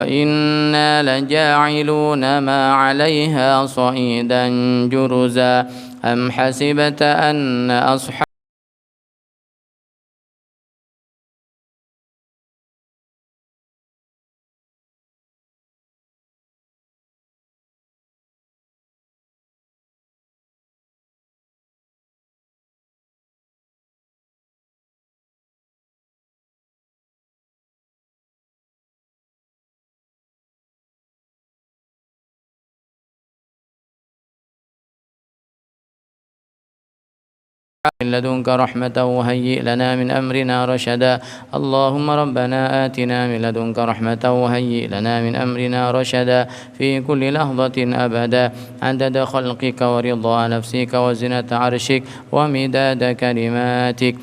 وإنا لجاعلون ما عليها صعيدا جرزا أم حسبت أن أصحاب من لدنك رحمة وهيئ لنا من أمرنا رشدا اللهم ربنا آتنا من لدنك رحمة وهيئ لنا من أمرنا رشدا في كل لحظة أبدا عدد خلقك ورضا نفسك وزنة عرشك ومداد كلماتك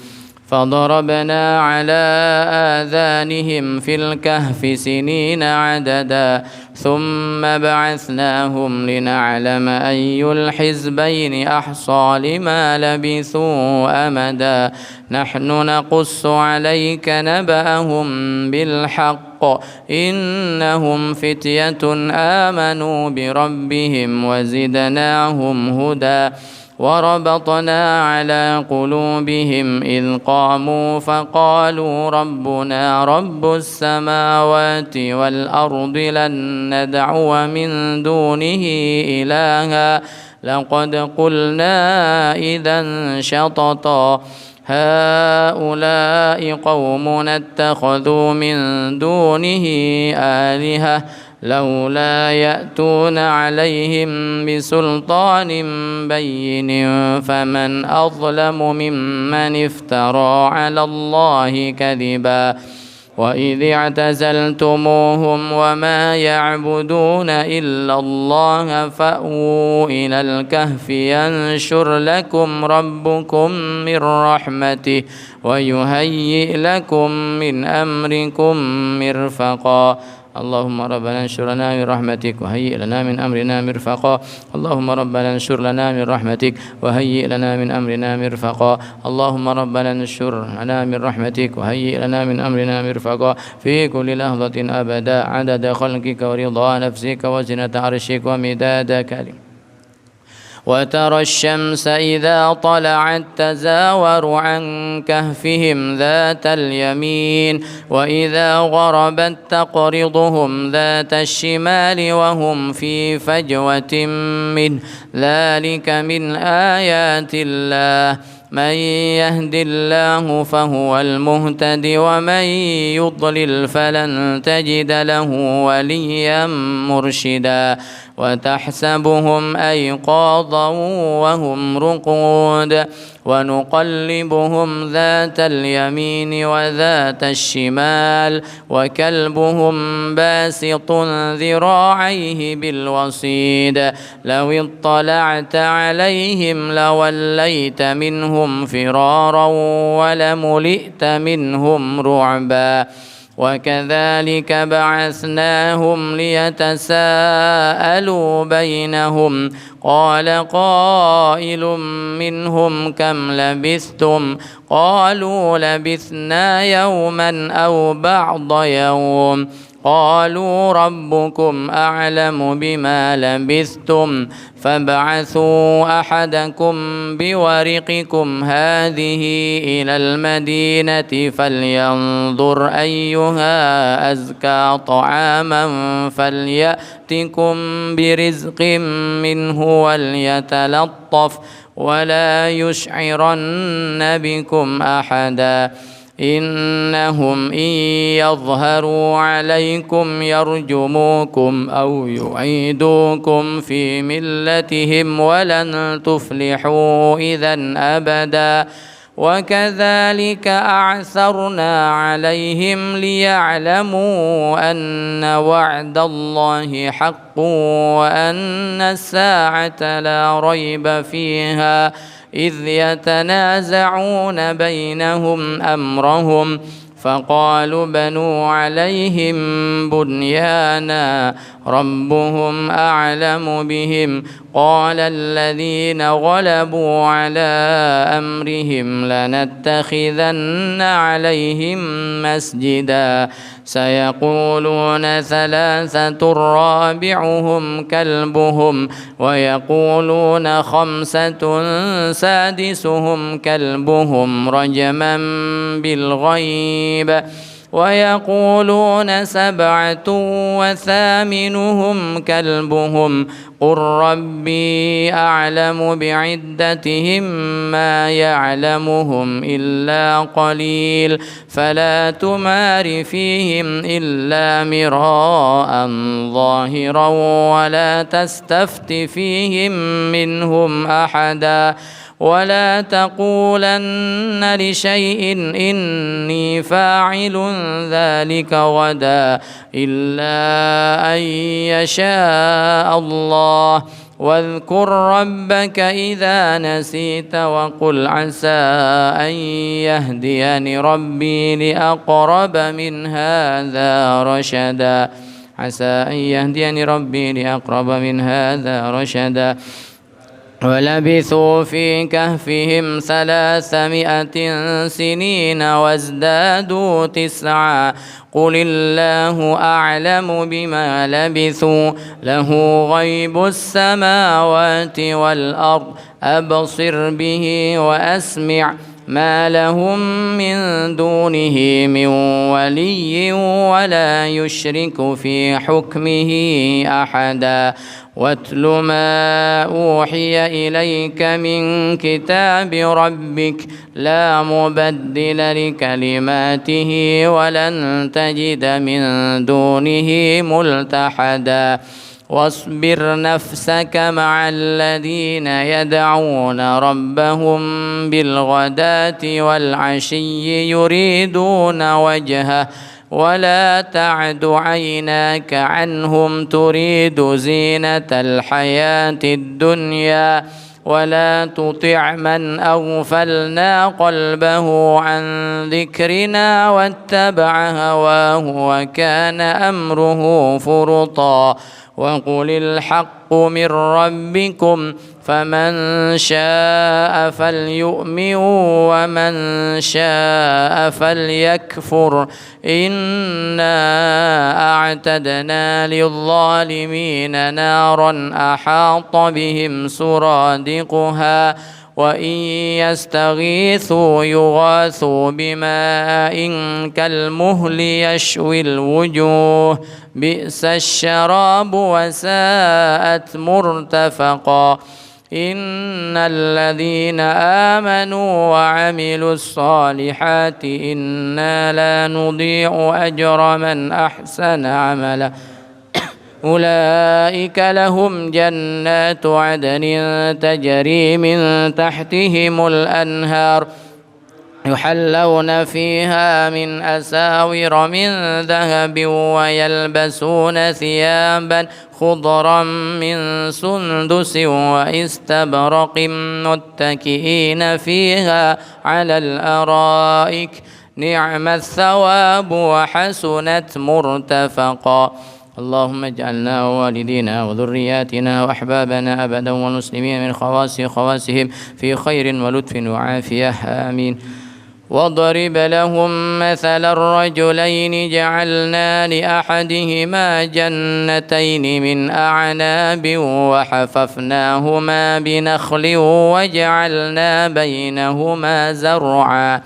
فضربنا على آذانهم في الكهف سنين عددا ثم بعثناهم لنعلم أي الحزبين أحصى لما لبثوا أمدا نحن نقص عليك نبأهم بالحق إنهم فتية آمنوا بربهم وزدناهم هدى وربطنا على قلوبهم إذ قاموا فقالوا ربنا رب السماوات والأرض لن ندعو من دونه إلها لقد قلنا إذا شططا هؤلاء قومنا اتخذوا من دونه آلهة لولا يأتون عليهم بسلطان بين فمن أظلم ممن افترى على الله كذبا وإذ اعتزلتموهم وما يعبدون إلا الله فأووا إلى الكهف ينشر لكم ربكم من رحمته ويهيئ لكم من أمركم مرفقا اللهم ربنا انشر لنا من رحمتك وهيئ لنا من أمرنا مرفقا اللهم ربنا انشر لنا من رحمتك وهيئ لنا من أمرنا مرفقا اللهم ربنا انشر لنا من رحمتك وهيئ لنا من أمرنا مرفقا في كل لحظة أبدا عدد خلقك ورضا نفسك وزنة عرشك ومداد كلمتك وترى الشمس إذا طلعت تزاور عن كهفهم ذات اليمين وإذا غربت تقرضهم ذات الشمال وهم في فجوة منه ذلك من آيات الله من يهد الله فهو المهتد ومن يضلل فلن تجد له وليا مرشدا وتحسبهم أيقاظا وهم رقود ونقلبهم ذات اليمين وذات الشمال وكلبهم باسط ذراعيه بالوصيد لو اطلعت عليهم لوليت منهم فرارا ولملئت منهم رعبا وكذلك بعثناهم ليتساءلوا بينهم قال قائل منهم كم لبثتم قالوا لبثنا يوما أو بعض يوم قالوا ربكم أعلم بما لبثتم فابعثوا أحدكم بورقكم هذه إلى المدينة فلينظر أيها أزكى طعاما فليأتكم برزق منه وليتلطف ولا يشعرن بكم أحدا إنهم إن يظهروا عليكم يرجموكم أو يعيدوكم في ملتهم ولن تفلحوا إذا أبدا وكذلك أعثرنا عليهم ليعلموا أن وعد الله حق وأن الساعة لا ريب فيها إذ يتنازعون بينهم أمرهم فقالوا بنوا عليهم بنيانا ربهم أعلم بهم قال الذين غلبوا على أمرهم لنتخذن عليهم مسجدا سيقولون ثلاثة رابعهم كلبهم ويقولون خمسة سادسهم كلبهم رجما بالغيب ويقولون سبعة وثامنهم كلبهم قل ربي أعلم بعدتهم ما يعلمهم إلا قليل فلا تمار فيهم إلا مراء ظاهرا ولا تستفت فيهم منهم أحدا ولا تقولن لشيء إني فاعل ذلك غدا إلا أن يشاء الله واذكر ربك إذا نسيت وقل عسى أن يهديني ربي لأقرب من هذا رشدا عسى أن يهديني ربي لأقرب من هذا رشدا ولبثوا في كهفهم 300 سنين وازدادوا 9 قل الله أعلم بما لبثوا له غيب السماوات والأرض أبصر به وأسمع ما لهم من دونه من ولي ولا يشرك في حكمه أحدا واتل ما أوحي إليك من كتاب ربك لا مبدل لكلماته ولن تجد من دونه ملتحدا واصبر نفسك مع الذين يدعون ربهم بالغداة والعشي يريدون وجهه ولا تعد عيناك عنهم تريد زينة الحياة الدنيا ولا تطع من أغفلنا قلبه عن ذكرنا واتبع هواه وكان أمره فرطا وقل الحق من ربكم فمن شاء فليؤمن ومن شاء فليكفر إنا أعتدنا للظالمين نارا أحاط بهم سرادقها وإن يستغيثوا يغاثوا بماء كالمهل يشوي الوجوه بئس الشراب وساءت مرتفقا إن الذين آمنوا وعملوا الصالحات إنا لا نضيع أجر من أحسن عملا أولئك لهم جنات عدن تجري من تحتهم الأنهار يحلون فيها من أساور من ذهب ويلبسون ثيابا خضرا من سندس واستبرق متكئين فيها على الأرائك نعم الثواب وحسنت مرتفقا اللهم اجعلنا ووالدينا وذرياتنا وأحبابنا أبدا والمسلمين من خواسهم في خير ولطف وعافية آمين واضرب لهم مثل الرجلين جعلنا لأحدهما جنتين من أعناب وحففناهما بنخل وجعلنا بينهما زرعا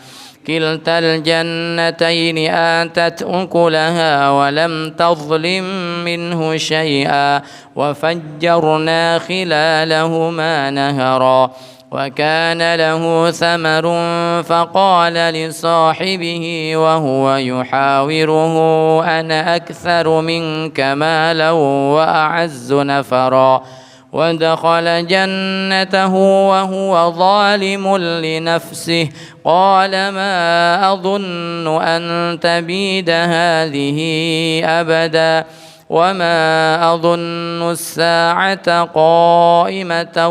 كلتا الجنتين آتت أكلها ولم تظلم منه شيئا وفجرنا خلالهما نهرا وكان له ثمر فقال لصاحبه وهو يحاوره أنا أكثر منك مالا وأعز نفرا ودخل جنته وهو ظالم لنفسه قال ما أظن أن تبيد هذه أبدا وما أظن الساعة قائمة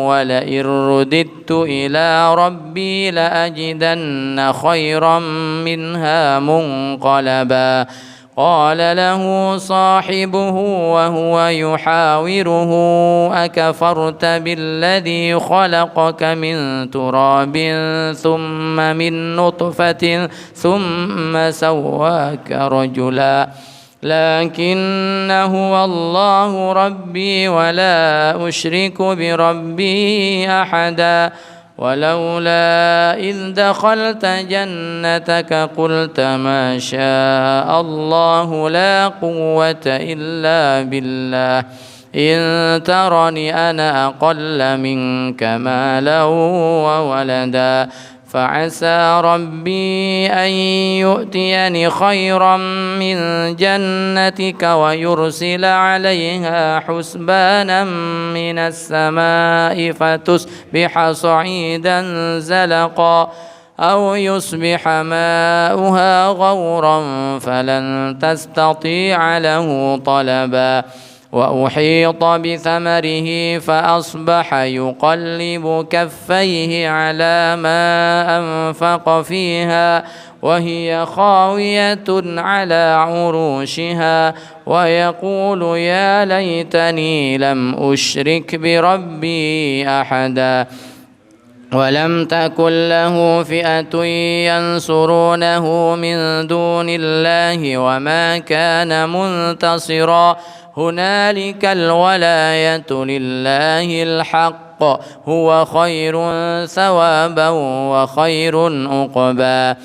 ولئن رددت إلى ربي لأجدن خيرا منها منقلبا قال له صاحبه وهو يحاوره أكفرت بالذي خلقك من تراب ثم من نطفة ثم سواك رجلا لكن هو الله ربي ولا أشرك بربي أحدا ولولا إذ دخلت جنتك قلت ما شاء الله لا قوة إلا بالله إن ترني أنا أقل منك مالا وولدا فعسى ربي أن يؤتيني خيرا من جنتك ويرسل عليها حسبانا من السماء فتصبح صعيدا زلقا أو يصبح ماؤها غورا فلن تستطيع له طلبا وأحيط بثمره فأصبح يقلب كفيه على ما أنفق فيها وهي خاوية على عروشها ويقول يا ليتني لم أشرك بربي أحدا ولم تكن له فئة ينصرونه من دون الله وما كان منتصرا هنالك الولاية لله الحق هو خير ثوابا وخير عقبا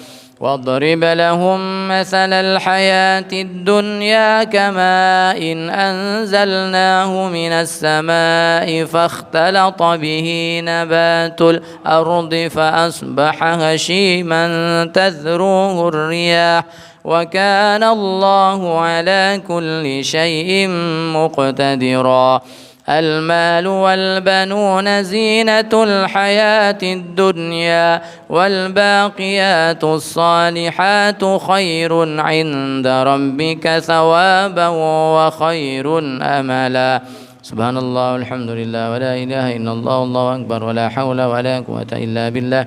واضرب لهم مثل الحياة الدنيا كماء أنزلناه من السماء فاختلط به نبات الأرض فأصبح هشيما تذروه الرياح وكان الله على كل شيء مقتدرا المال والبنون زينة الحياة الدنيا والباقيات الصالحات خير عند ربك ثوابا وخير أملا سبحان الله والحمد لله ولا إله إلا الله والله أكبر ولا حول ولا قوة إلا بالله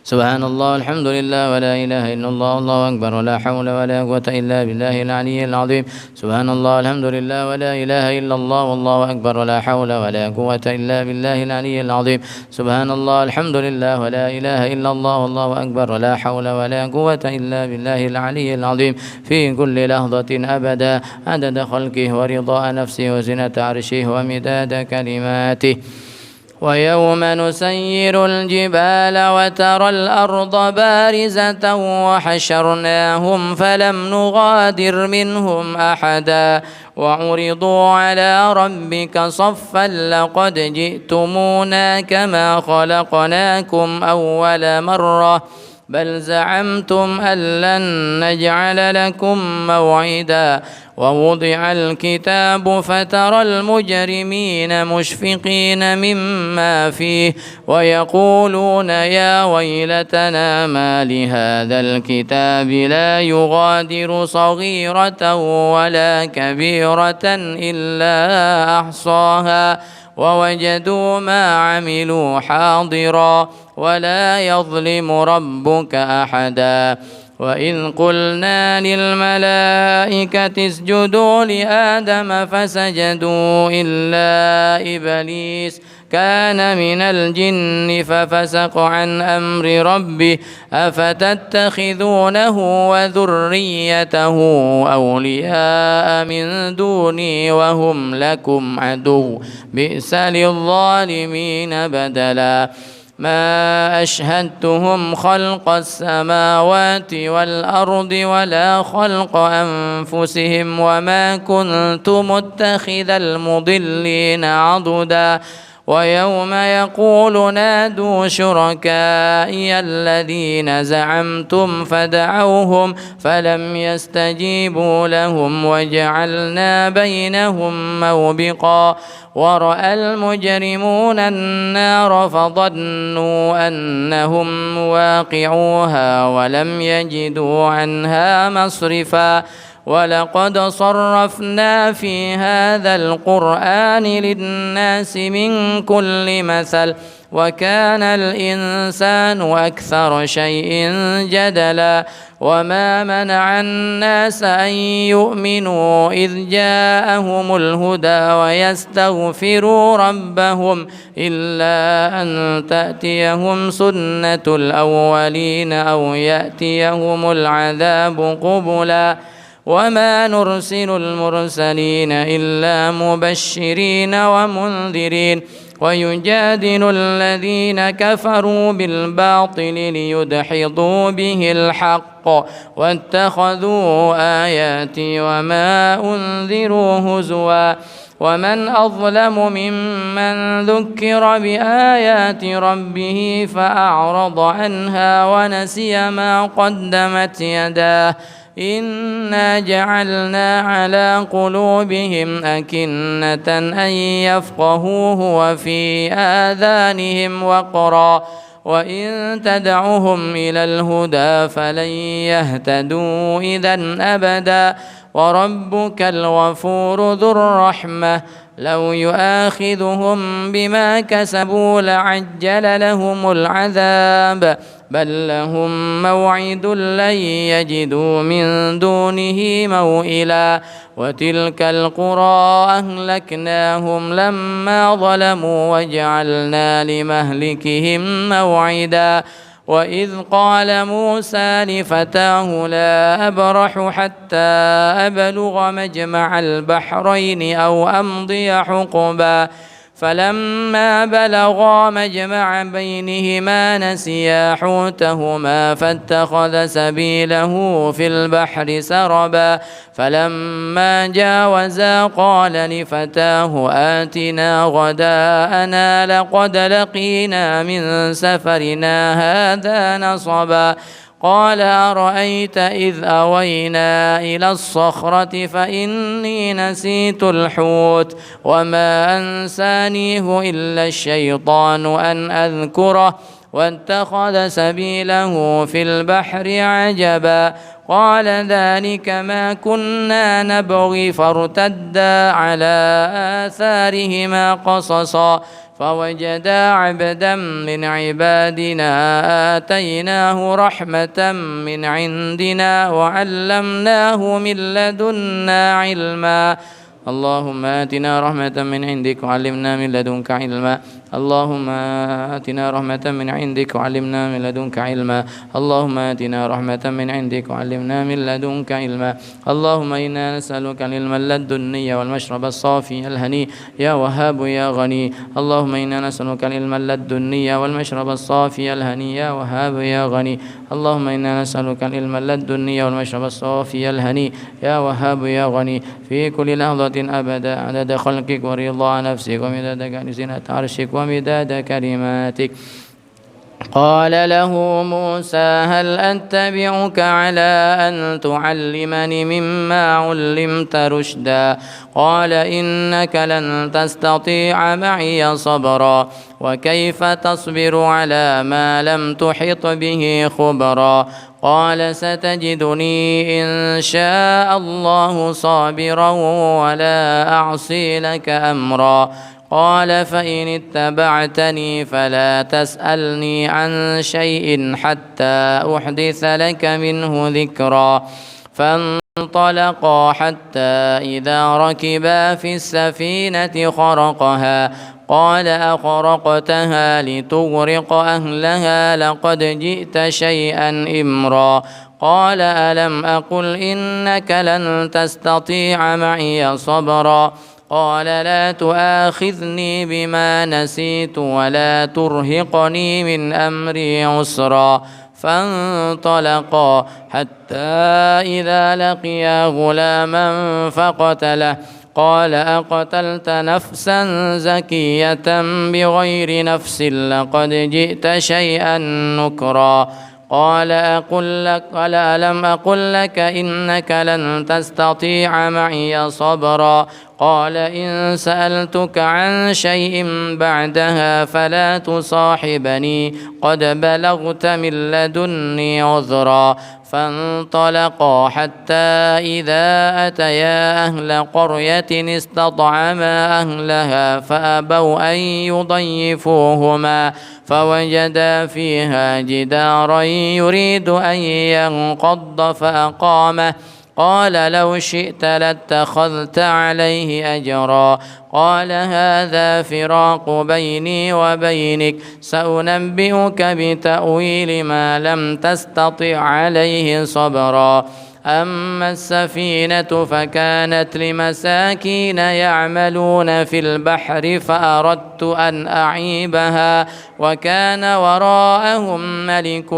سبحان الله الحمد لله ولا إله إلا الله والله أكبر ولا حول ولا قوة إلا بالله العلي العظيم سبحان الله الحمد لله ولا إله إلا الله والله أكبر ولا حول ولا قوة إلا بالله العلي العظيم سبحان الله الحمد لله ولا إله إلا الله والله أكبر ولا حول ولا قوة إلا بالله العلي العظيم في كل لحظة أبدا عدد خلقه ورضاء نفسه وزنة عرشه ومداد كلماته ويوم نسير الجبال وترى الأرض بارزة وحشرناهم فلم نغادر منهم أحدا وعرضوا على ربك صفا لقد جئتمونا كما خلقناكم أول مرة بل زعمتم أن لن نجعل لكم موعدا ووضع الكتاب فترى المجرمين مشفقين مما فيه ويقولون يا ويلتنا ما لهذا الكتاب لا يغادر صغيرة ولا كبيرة إلا أحصاها ووجدوا ما عملوا حاضرا ولا يظلم ربك أحدا وإذ قلنا للملائكة اسجدوا لآدم فسجدوا إلا إبليس كان من الجن ففسق عن أمر ربه أفتتخذونه وذريته أولياء من دوني وهم لكم عدو بئس للظالمين بدلا ما أشهدتهم خلق السماوات والأرض ولا خلق أنفسهم وما كنت متخذ المضلين عضدا ويوم يقول نادوا شركائي الذين زعمتم فدعوهم فلم يستجيبوا لهم وجعلنا بينهم موبقا ورأى المجرمون النار فظنوا أنهم واقعوها ولم يجدوا عنها مصرفا ولقد صرفنا في هذا القرآن للناس من كل مثل وكان الإنسان أكثر شيء جدلا وما منع الناس أن يؤمنوا إذ جاءهم الهدى ويستغفروا ربهم إلا أن تأتيهم سنة الأولين أو يأتيهم العذاب قبلا وما نرسل المرسلين إلا مبشرين ومنذرين ويجادل الذين كفروا بالباطل ليدحضوا به الحق واتخذوا آياتي وما أنذروا هزوا ومن أظلم ممن ذكر بآيات ربه فأعرض عنها ونسي ما قدمت يداه إنا جعلنا على قلوبهم أكنة أن يفقهوه وفي آذانهم وقرا وإن تدعهم إلى الهدى فلن يهتدوا إذا أبدا وربك الغفور ذو الرحمة لو يؤاخذهم بما كسبوا لعجل لهم العذاب بل لهم موعد لن يجدوا من دونه موئلا وتلك القرى أهلكناهم لما ظلموا وجعلنا لمهلكهم موعدا وإذ قال موسى لفتاه لا أبرح حتى أبلغ مجمع البحرين أو أمضي حقبا فلما بلغا مجمع بينهما نسيا حوتهما فاتخذ سبيله في البحر سربا فلما جاوزا قال لفتاه آتنا غداءنا لقد لقينا من سفرنا هذا نصبا قال أرأيت إذ أوينا إلى الصخرة فإني نسيت الحوت وما أنسانيه إلا الشيطان أن أذكره واتخذ سبيله في البحر عجبا قال ذلك ما كنا نبغي فارتدا على آثارهما قصصا فوجدا عبدا من عبادنا آتيناه رحمة من عندنا وعلمناه من لدنا علما اللهم آتنا رحمة من عندك وعلمنا من لدنك علما اللهم آتنا رحمة من عندك وعلمنا من لدنك علما اللهم آتنا رحمة من عندك وعلمنا من لدنك علما اللهم إنا نسألك العلم اللدني والمشرب الصافي الهني يا وهاب يا غني اللهم إنا نسألك العلم اللدني والمشرب الصافي الهني يا وهاب يا غني اللهم إنا نسألك العلم اللدني والمشرب الصافي الهني يا وهاب يا غني في كل لحظة أبدا عدد خلقك ورضا نفسك ومداد زينة عرشك ومداد كلماتك قال له موسى هل أتبعك على أن تعلمني مما علمت رشدا قال إنك لن تستطيع معي صبرا وكيف تصبر على ما لم تحط به خبرا قال ستجدني إن شاء الله صابرا ولا أعصي لك أمرا قال فإن اتبعتني فلا تسألني عن شيء حتى أحدث لك منه ذكرا فانطلقا حتى إذا ركبا في السفينة خرقها قال أخرقتها لتغرق أهلها لقد جئت شيئا إمرا قال ألم أقل إنك لن تستطيع معي صبرا قال لا تؤاخذني بما نسيت ولا ترهقني من أمري عسرا فانطلقا حتى إذا لقيا غلاما فقتله قال أقتلت نفسا زكية بغير نفس لقد جئت شيئا نكرا قال ألم أقل لك إنك لن تستطيع معي صبرا قال إن سألتك عن شيء بعدها فلا تصاحبني قد بلغت من لدني عذرا. فانطلقا حتى إذا أتيا أهل قرية استطعما أهلها فأبوا أن يضيفوهما فوجدا فيها جدارا يريد أن ينقض فأقامه. قال لو شئت لاتخذت عليه أجرا. قال هذا فراق بيني وبينك سأنبئك بتأويل ما لم تستطع عليه صبرا. أما السفينة فكانت لمساكين يعملون في البحر فأردت أن أعيبها وكان وراءهم ملك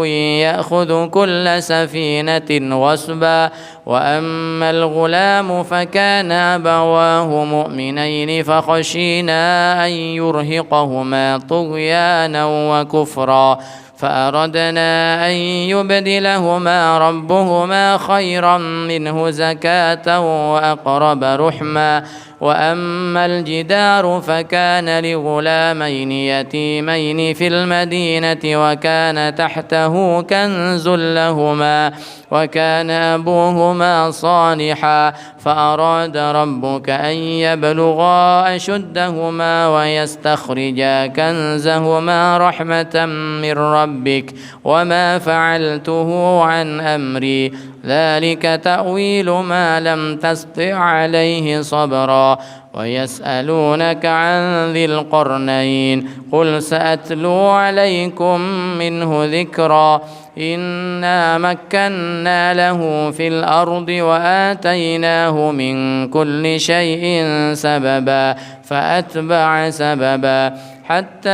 يأخذ كل سفينة غصبا. وأما الغلام فكان أبواه مؤمنين فخشينا أن يرهقهما طغيانا وكفرا فأردنا أن يبدلهما ربهما خيرا منه زكاة وأقرب رحما. وأما الجدار فكان لغلامين يتيمين في المدينة وكان تحته كنز لهما وكان أبوهما صالحا فأراد ربك أن يبلغا أشدهما ويستخرجا كنزهما رحمة من ربك وما فعلته عن أمري ذلك تأويل ما لم تستطع عليه صبرا. ويسألونك عن ذي القرنين قل سأتلو عليكم منه ذكرا. إنا مكنا له في الأرض وآتيناه من كل شيء سببا فأتبع سببا حتى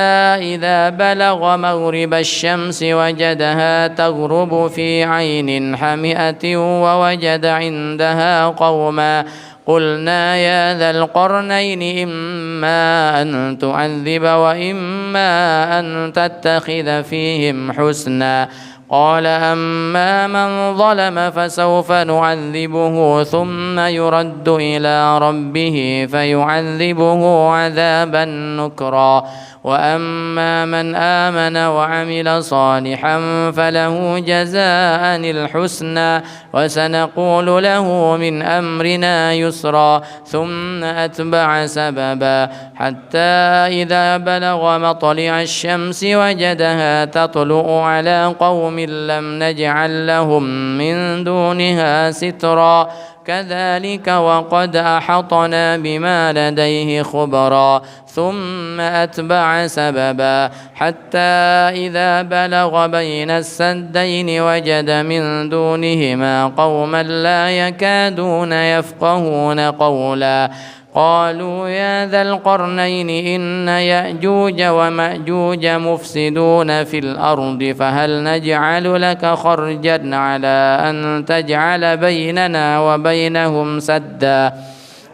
إذا بلغ مغرب الشمس وجدها تغرب في عين حمئة ووجد عندها قوما قلنا يا ذا القرنين إما أن تعذب وإما أن تتخذ فيهم حسنا. قال أما من ظلم فسوف نعذبه ثم يرد إلى ربه فيعذبه عذابا نكرا. وأما من آمن وعمل صالحا فله جزاء الحسنى وسنقول له من أمرنا يسرا. ثم أتبع سببا حتى إذا بلغ مطلع الشمس وجدها تطلع على قوم لم نجعل لهم من دونها سترا. كذلك وقد أحطنا بما لديه خبرا. ثم أتبع سببا حتى إذا بلغ بين السدين وجد من دونهما قوما لا يكادون يفقهون قولا. قالوا يا ذا القرنين إن يأجوج ومأجوج مفسدون في الأرض فهل نجعل لك خرجا على أن تجعل بيننا وبينهم سدا.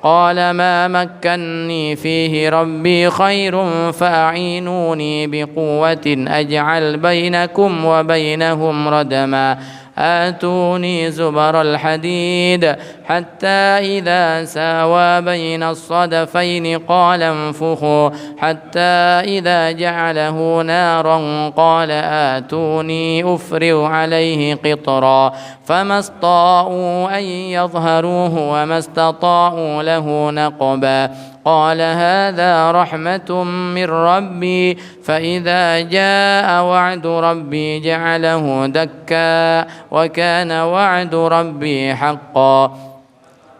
قال ما مكني فيه ربي خير فأعينوني بقوة أجعل بينكم وبينهم ردما. آتوني زبر الحديد حتى إذا ساوى بين الصدفين قال انفخوا حتى إذا جعله نارا قال آتوني أفرغ عليه قطرا. فما استطاعوا أن يظهروه وما استطاعوا له نقبا. قال هذا رحمة من ربي فإذا جاء وعد ربي جعله دكا وكان وعد ربي حقا.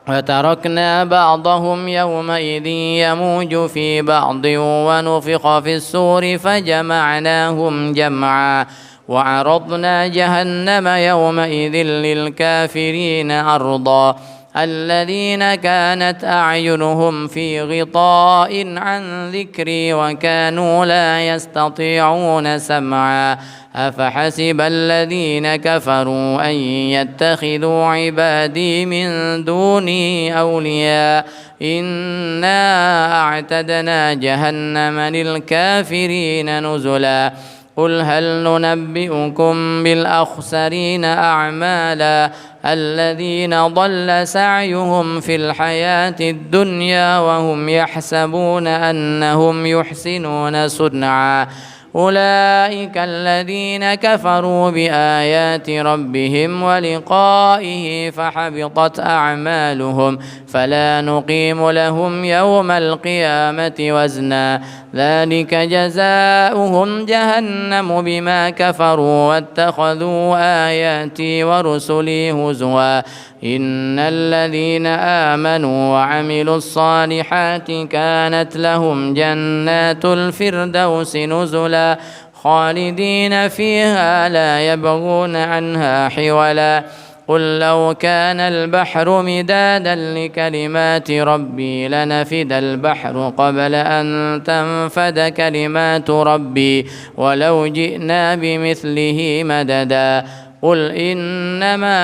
وتركنا بعضهم يومئذ يموج في بعض ونفخ في السور فجمعناهم جمعا. وعرضنا جهنم يومئذ للكافرين عرضا. الذين كانت أعينهم في غطاء عن ذكري وكانوا لا يستطيعون سمعا. أفحسب الذين كفروا أن يتخذوا عبادي من دوني أولياء إنا أعتدنا جهنم للكافرين نزلا. قل هل ننبئكم بالأخسرين أعمالا الذين ضل سعيهم في الحياة الدنيا وهم يحسبون أنهم يحسنون صنعا أولئك الذين كفروا بآيات ربهم ولقائه فحبطت أعمالهم فلا نقيم لهم يوم القيامة وزنا ذلك جزاؤهم جهنم بما كفروا واتخذوا آياتي ورسلي هزوا إن الذين آمنوا وعملوا الصالحات كانت لهم جنات الفردوس نزلا خالدين فيها لا يبغون عنها حولا قل لو كان البحر مدادا لكلمات ربي لنفد البحر قبل أن تنفد كلمات ربي ولو جئنا بمثله مددا قل إنما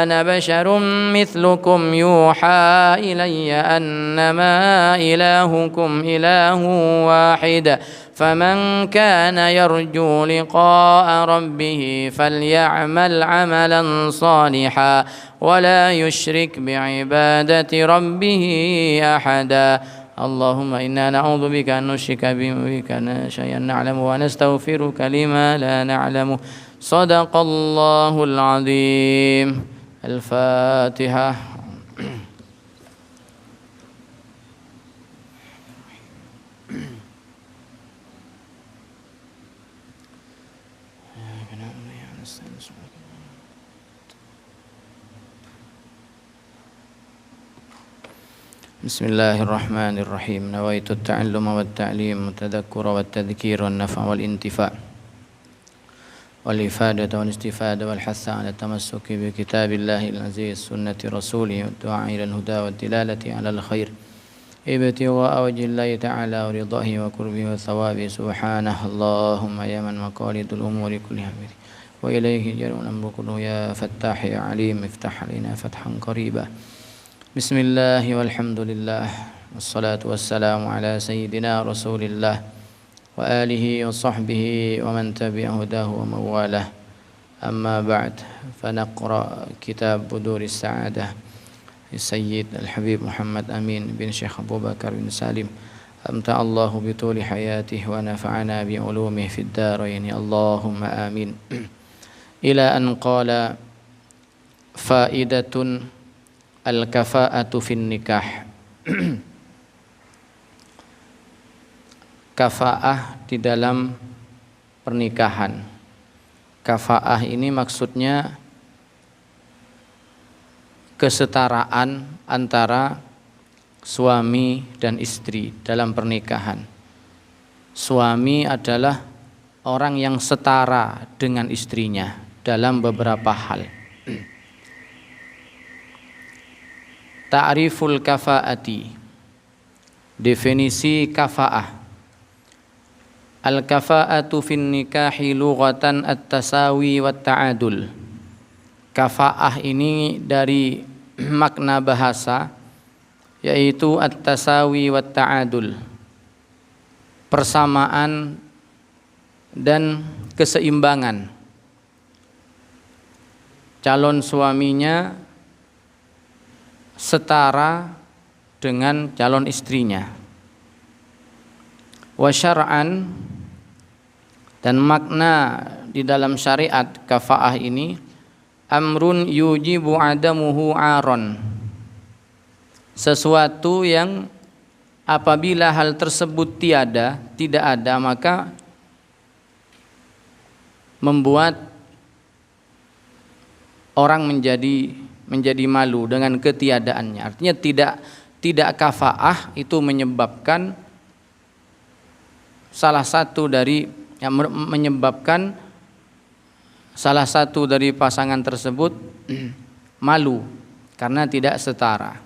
أنا بشر مثلكم يوحى إلي أنما إلهكم إله واحد فمن كان يرجو لقاء ربه فليعمل عملا صالحا ولا يشرك بعبادة ربه أحدا اللهم إنا نعوذ بك أن نشرك بك شيئا نعلم ونستغفرك لما لا نعلم صدق الله العظيم الفاتحة بسم الله الرحمن الرحيم نويت التعلم والتعليم والتذكر والتذكير والنفع والانتفاع والإفادة والاستفادة والحث على التمسك بكتاب الله العزيز سنة رسوله والدعاء إلى الهدى والدلالة على الخير ابتغاء وجه الله تعالى ورضاه وقربه وثوابه سبحانه اللهم يا من مقاليد الأمور كلها بيده وإليه يرجع الأمر كله يا فتاح يا عليم افتح علينا فتحا قريبا بسم الله والحمد لله والصلاة والسلام على سيدنا رسول الله وآله وصحبه ومن تبع هداه ومن والاه أما بعد فنقرأ كتاب بدور السعادة السيد الحبيب محمد أمين بن شيخ أبو بكر بن سالم أمتع الله بطول حياته ونفعنا بعلومه في الدارين اللهم آمين إلى أن قال فائدة الكفاءة في النكاح kafaah di dalam pernikahan. Kafaah ini maksudnya kesetaraan antara suami dan istri dalam pernikahan. Suami adalah orang yang setara dengan istrinya dalam beberapa hal. Ta'riful kafaati. Definisi kafaah. Al-kafa'atu fin nikahi lughatan at-tasawi wat ta'adul. Kafa'ah ini dari makna bahasa yaitu at-tasawi wat ta'adul. Persamaan dan keseimbangan. Calon suaminya setara dengan calon istrinya. Wa syar'an, dan makna di dalam syariat kafaah ini amrun yujibu adamuhu aron, sesuatu yang apabila hal tersebut tidak ada maka membuat orang menjadi malu dengan ketiadaannya. Artinya tidak kafaah itu menyebabkan salah satu dari pasangan tersebut malu karena tidak setara.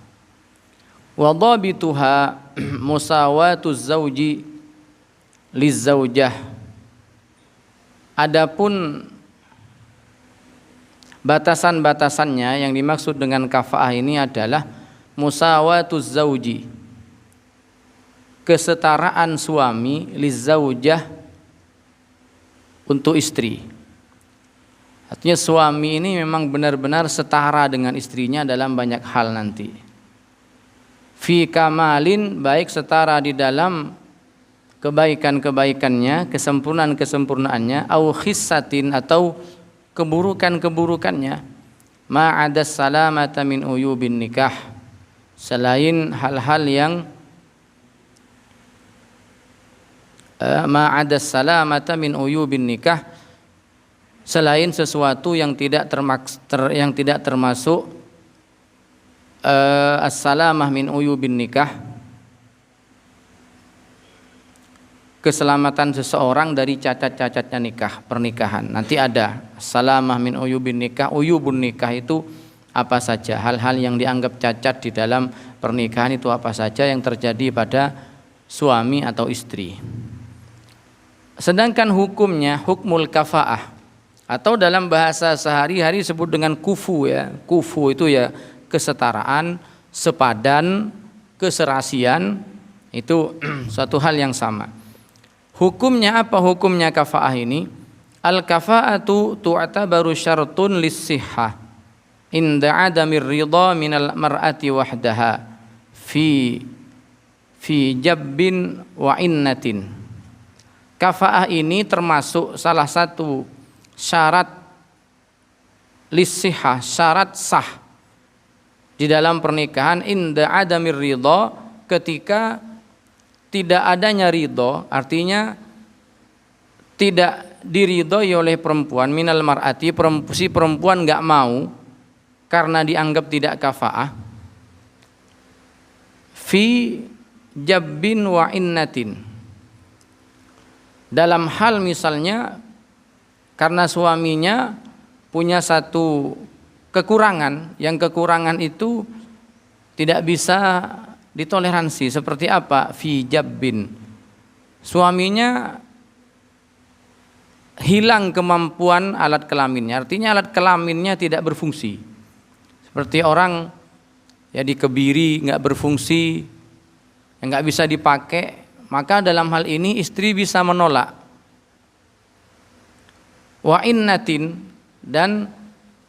Wa dhabituha musawatuz zauji lizaujah. Adapun batasan-batasannya yang dimaksud dengan kafaah ini adalah musawatuz zauji, kesetaraan suami lizaujah untuk istri. Artinya suami ini memang benar-benar setara dengan istrinya dalam banyak hal nanti. Fi kamalin, baik setara di dalam kebaikan-kebaikannya, kesempurnaan-kesempurnaannya, au khissatin, atau keburukan-keburukannya, ma'adas salamata min uyubin nikah, selain hal-hal yang ma'adas salamata min uyubin nikah, selain sesuatu yang tidak termasuk as-salamah min uyubin nikah, keselamatan seseorang dari cacat-cacatnya pernikahan. Nanti ada salamah min uyubin nikah. Uyubun nikah itu apa saja, hal-hal yang dianggap cacat di dalam pernikahan itu apa saja yang terjadi pada suami atau istri. Sedangkan hukumnya hukmul kafaah, atau dalam bahasa sehari-hari disebut dengan kufu ya. Kufu itu ya kesetaraan, sepadan, keserasian, itu suatu hal yang sama. Hukumnya apa hukumnya kafaah ini? Al-kafaatu tu'tabaru syartun lis-sihhah inda adamir ridha minal mar'ati wahdaha fi jabbin wa innatin. Kafaah ini termasuk salah satu syarat lis-sihhah, syarat sah di dalam pernikahan inda adamir ridha, ketika tidak adanya ridho, artinya tidak diridhoi oleh perempuan, minal mar'ati, si perempuan nggak mau karena dianggap tidak kafaah, fi jabbin wa innatin, dalam hal misalnya karena suaminya punya satu kekurangan, yang kekurangan itu tidak bisa ditoleransi. Seperti apa? Fi jabbin, suaminya hilang kemampuan alat kelaminnya, artinya alat kelaminnya tidak berfungsi. Seperti orang ya dikebiri nggak berfungsi, yang nggak bisa dipakai, maka dalam hal ini istri bisa menolak. Wa innatin, dan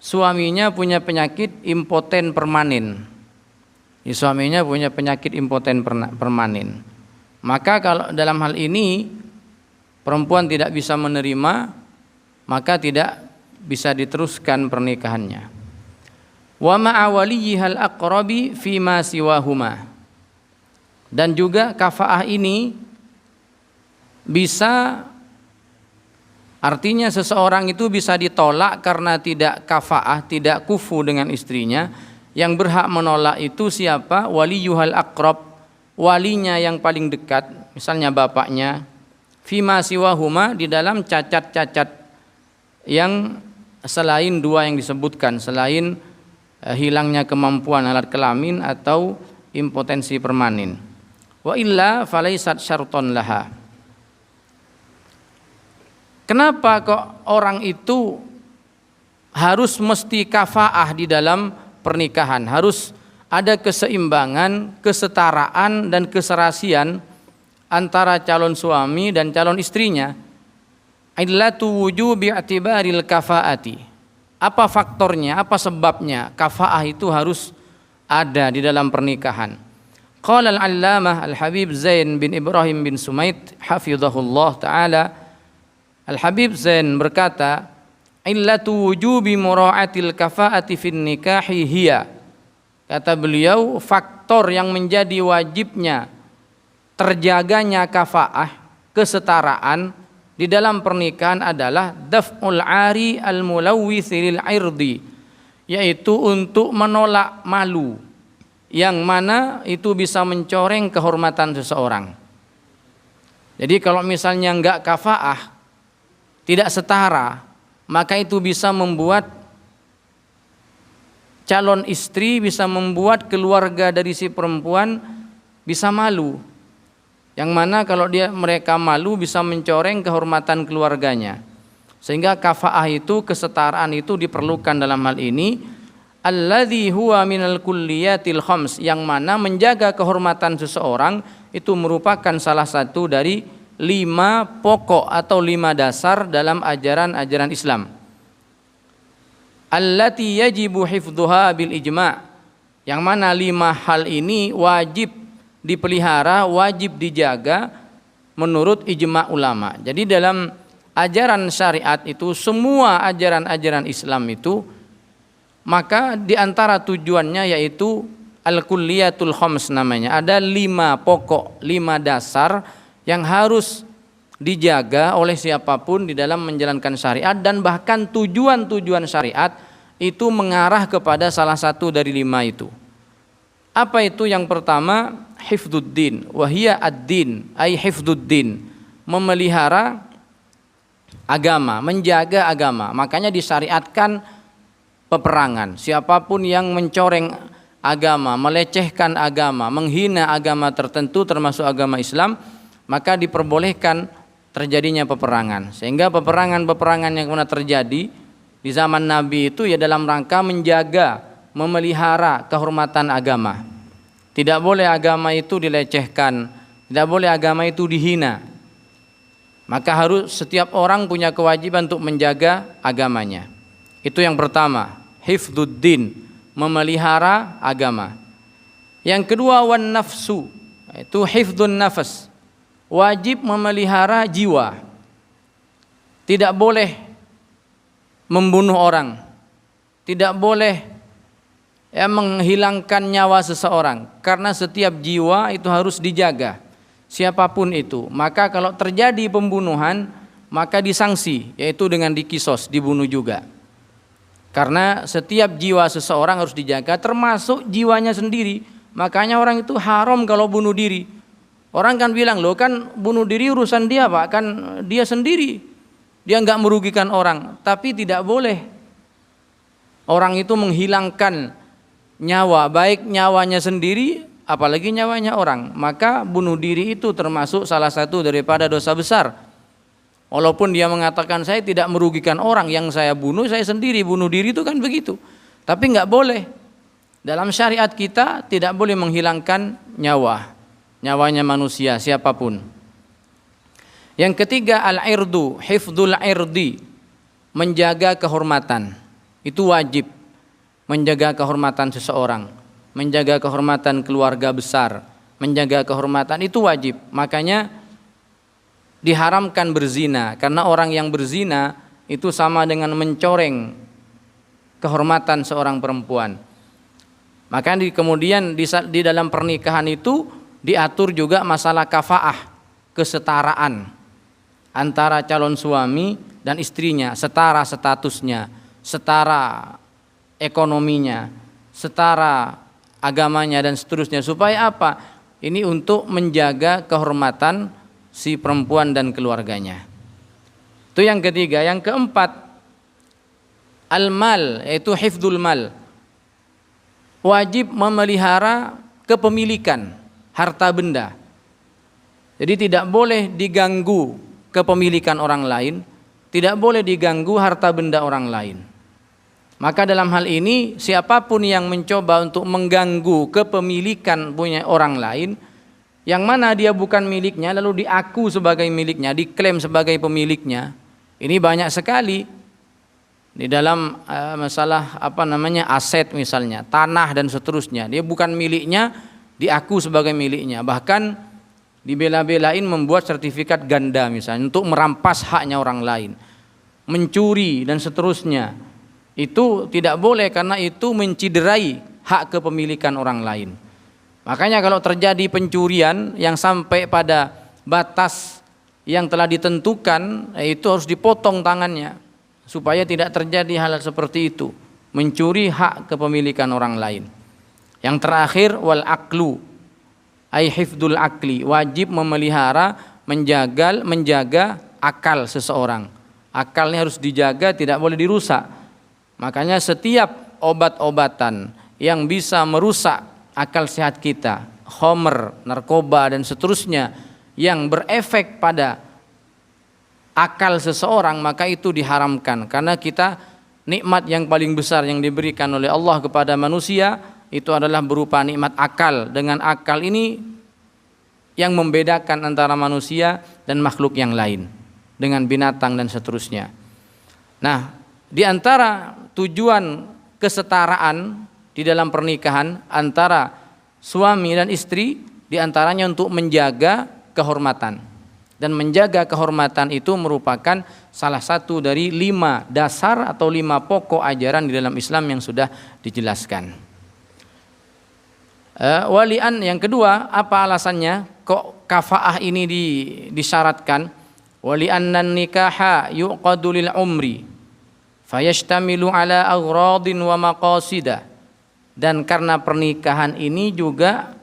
suaminya punya penyakit impoten permanen. Suaminya punya penyakit impoten permanen. Maka kalau dalam hal ini perempuan tidak bisa menerima, maka tidak bisa diteruskan pernikahannya. Wa ma'a waliyihal aqrabi fima siwahuma, dan juga kafaah ini bisa, artinya seseorang itu bisa ditolak karena tidak kafaah, tidak kufu dengan istrinya. Yang berhak menolak itu siapa? Waliyuhal aqrab, walinya yang paling dekat, misalnya bapaknya. Fima siwahuma, di dalam cacat-cacat yang selain dua yang disebutkan, selain hilangnya kemampuan alat kelamin atau impotensi permanen. Wa illa falaisat syarton laha. Kenapa kok orang itu harus mesti kafaah di dalam pernikahan? Harus ada keseimbangan, kesetaraan dan keserasian antara calon suami dan calon istrinya. Illatu wujubi i'tibaril kafaati. Apa faktornya, apa sebabnya kafaah itu harus ada di dalam pernikahan? Qala al-allamah Al-Habib Zain bin Ibrahim bin Sumait hafizahullah taala, Al-Habib Zain berkata, illatu wujubi mura'atil kafaati fin nikahi hiya, kata beliau, faktor yang menjadi wajibnya terjaganya kafaah, kesetaraan di dalam pernikahan adalah daf'ul ari al-mulawwith lil irdi, yaitu untuk menolak malu yang mana itu bisa mencoreng kehormatan seseorang. Jadi kalau misalnya enggak kafaah, tidak setara, maka itu bisa membuat calon istri, bisa membuat keluarga dari si perempuan bisa malu. Yang mana kalau mereka malu bisa mencoreng kehormatan keluarganya. Sehingga kafaah itu, kesetaraan itu diperlukan dalam hal ini. Alladzi huwa minal kulliyatil khams, yang mana menjaga kehormatan seseorang itu merupakan salah satu dari 5 pokok atau 5 dasar dalam ajaran-ajaran Islam. Allati yajibu hifdzuha bil ijma', yang mana 5 hal ini wajib dipelihara, wajib dijaga menurut ijma' ulama. Jadi dalam ajaran syariat itu, semua ajaran-ajaran Islam itu, maka diantara tujuannya yaitu al-kulliyatul khams namanya. Ada 5 pokok, 5 dasar yang harus dijaga oleh siapapun di dalam menjalankan syariat, dan bahkan tujuan-tujuan syariat itu mengarah kepada salah satu dari 5 itu. Apa itu? Yang pertama, hifdzuddin, wahiyya ad-din, ay hifdzuddin, memelihara agama, menjaga agama. Makanya disyariatkan peperangan. Siapapun yang mencoreng agama, melecehkan agama, menghina agama tertentu termasuk agama Islam, maka diperbolehkan terjadinya peperangan. Sehingga peperangan-peperangan yang pernah terjadi di zaman Nabi itu ya dalam rangka menjaga, memelihara kehormatan agama. Tidak boleh agama itu dilecehkan, tidak boleh agama itu dihina. Maka harus setiap orang punya kewajiban untuk menjaga agamanya. Itu yang pertama, hifdzuddin, memelihara agama. Yang kedua, wan nafsu, itu hifdzun nafas, wajib memelihara jiwa. Tidak boleh membunuh orang, tidak boleh menghilangkan nyawa seseorang, karena setiap jiwa itu harus dijaga, siapapun itu. Maka kalau terjadi pembunuhan, maka disangsi, yaitu dengan dikisos, dibunuh juga. Karena setiap jiwa seseorang harus dijaga, termasuk jiwanya sendiri. Makanya orang itu haram kalau bunuh diri. Orang kan bilang, loh kan bunuh diri urusan dia Pak, kan dia sendiri, dia nggak merugikan orang. Tapi tidak boleh orang itu menghilangkan nyawa, baik nyawanya sendiri apalagi nyawanya orang. Maka bunuh diri itu termasuk salah satu daripada dosa besar. Walaupun dia mengatakan saya tidak merugikan orang, yang saya bunuh saya sendiri, bunuh diri itu kan begitu. Tapi nggak boleh. Dalam syariat kita tidak boleh menghilangkan nyawanya manusia siapapun. Yang ketiga, al-irdu, hifdzul irdi, menjaga kehormatan. Itu wajib, menjaga kehormatan seseorang, menjaga kehormatan keluarga besar, menjaga kehormatan itu wajib. Makanya diharamkan berzina, karena orang yang berzina itu sama dengan mencoreng kehormatan seorang perempuan. Maka kemudian di dalam pernikahan itu diatur juga masalah kafaah, kesetaraan antara calon suami dan istrinya, setara statusnya, setara ekonominya, setara agamanya dan seterusnya. Supaya apa? Ini untuk menjaga kehormatan si perempuan dan keluarganya. Itu yang ketiga. Yang keempat, al-mal, yaitu hifdzul mal, wajib memelihara kepemilikan harta benda. Jadi tidak boleh diganggu kepemilikan orang lain, tidak boleh diganggu harta benda orang lain. Maka dalam hal ini siapapun yang mencoba untuk mengganggu kepemilikan punya orang lain, yang mana dia bukan miliknya lalu diaku sebagai miliknya, diklaim sebagai pemiliknya, ini banyak sekali di dalam masalah aset misalnya, tanah dan seterusnya. Dia bukan miliknya, diaku sebagai miliknya, bahkan dibela-belain membuat sertifikat ganda misalnya untuk merampas haknya orang lain, mencuri dan seterusnya. Itu tidak boleh, karena itu menciderai hak kepemilikan orang lain. Makanya kalau terjadi pencurian yang sampai pada batas yang telah ditentukan, itu harus dipotong tangannya supaya tidak terjadi hal seperti itu, mencuri hak kepemilikan orang lain. Yang terakhir, wal aklu, ay hifdzul akli, wajib memelihara, menjaga akal seseorang. Akalnya harus dijaga, tidak boleh dirusak. Makanya setiap obat-obatan yang bisa merusak akal sehat kita, khamr, narkoba dan seterusnya, yang berefek pada akal seseorang, maka itu diharamkan. Karena kita, nikmat yang paling besar yang diberikan oleh Allah kepada manusia itu adalah berupa nikmat akal. Dengan akal ini yang membedakan antara manusia dan makhluk yang lain dengan binatang dan seterusnya. Nah, di antara tujuan kesetaraan di dalam pernikahan antara suami dan istri, di antaranya untuk menjaga kehormatan. Dan menjaga kehormatan itu merupakan salah satu dari 5 dasar atau 5 pokok ajaran di dalam Islam yang sudah dijelaskan. Walian yang kedua, apa alasannya kok kafaah ini disyaratkan? Wali'annan nikaha yuqadu lil umri fayashtamilu ala aghradin wa maqasida. Dan karena pernikahan ini juga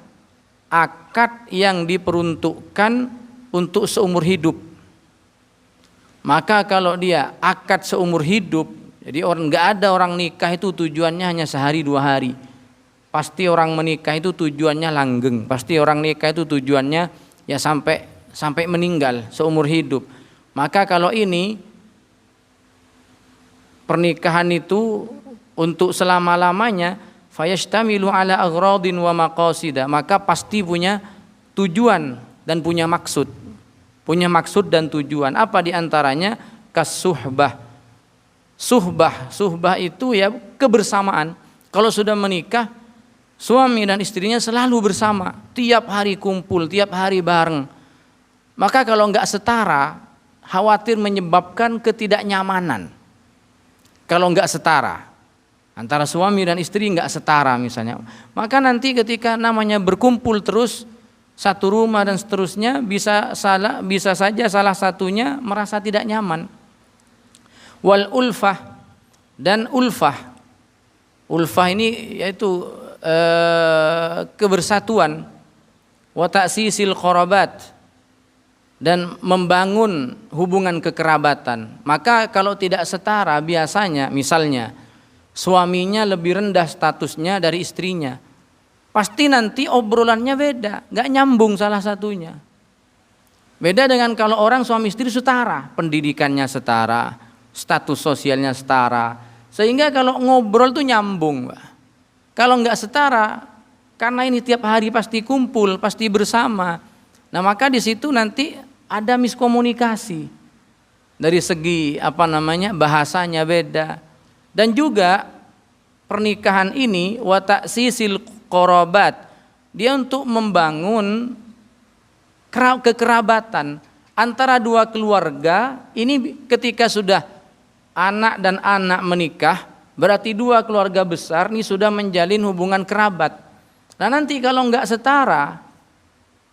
akad yang diperuntukkan untuk seumur hidup. Maka kalau dia akad seumur hidup, jadi nggak ada orang nikah itu tujuannya hanya sehari 2 hari. Pasti orang menikah itu tujuannya langgeng. Pasti orang nikah itu tujuannya ya sampai meninggal seumur hidup. Maka kalau ini pernikahan itu untuk selama-lamanya, fayashtamilu ala aghradin wa maqasida, maka pasti punya tujuan dan punya maksud. Punya maksud dan tujuan. Apa diantaranya? Kasuhbah. Suhbah itu ya kebersamaan. Kalau sudah menikah, suami dan istrinya selalu bersama, tiap hari kumpul, tiap hari bareng. Maka kalau enggak setara, khawatir menyebabkan ketidaknyamanan. Kalau enggak setara, antara suami dan istri enggak setara misalnya, maka nanti ketika namanya berkumpul terus satu rumah dan seterusnya, bisa saja salah satunya merasa tidak nyaman. Wal ulfah, dan ulfah ini yaitu kebersatuan, wa ta'sisil qarabat, dan membangun hubungan kekerabatan. Maka kalau tidak setara, biasanya misalnya suaminya lebih rendah statusnya dari istrinya, pasti nanti obrolannya beda, nggak nyambung salah satunya. Beda dengan kalau orang suami istri setara, pendidikannya setara, status sosialnya setara, sehingga kalau ngobrol tuh nyambung. Kalau nggak setara, karena ini tiap hari pasti kumpul, pasti bersama. Nah maka di situ nanti ada miskomunikasi dari segi bahasanya beda. Dan juga pernikahan ini wa ta'sisil qarabat, dia untuk membangun kekerabatan antara 2 keluarga. Ini ketika sudah anak dan anak menikah, berarti 2 keluarga besar ini sudah menjalin hubungan kerabat. Nah nanti kalau enggak setara,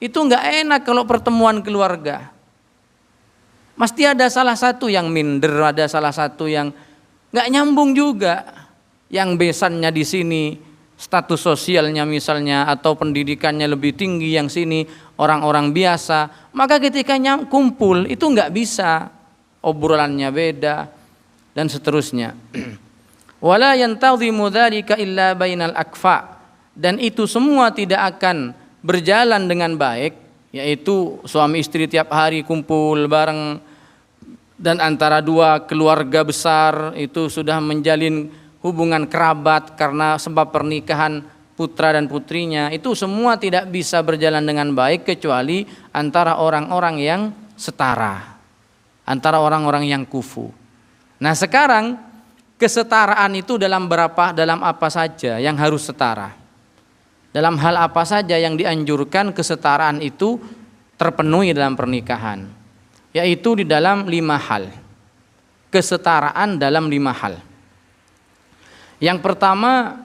itu enggak enak kalau pertemuan keluarga. Mesti ada salah satu yang minder, ada salah satu yang enggak nyambung juga. Yang besannya di sini, status sosialnya misalnya, atau pendidikannya lebih tinggi, yang sini orang-orang biasa. Maka ketika kumpul itu enggak bisa, obrolannya beda dan seterusnya. Wala yantazimu dzalika illa bainal akfa, dan itu semua tidak akan berjalan dengan baik, yaitu suami istri tiap hari kumpul bareng, dan antara 2 keluarga besar itu sudah menjalin hubungan kerabat karena sebab pernikahan putra dan putrinya. Itu semua tidak bisa berjalan dengan baik kecuali antara orang-orang yang setara, antara orang-orang yang kufu. Nah sekarang kesetaraan itu dalam apa saja yang harus setara? Dalam hal apa saja yang dianjurkan kesetaraan itu terpenuhi dalam pernikahan? Yaitu di dalam 5 hal. Kesetaraan dalam 5 hal. Yang pertama,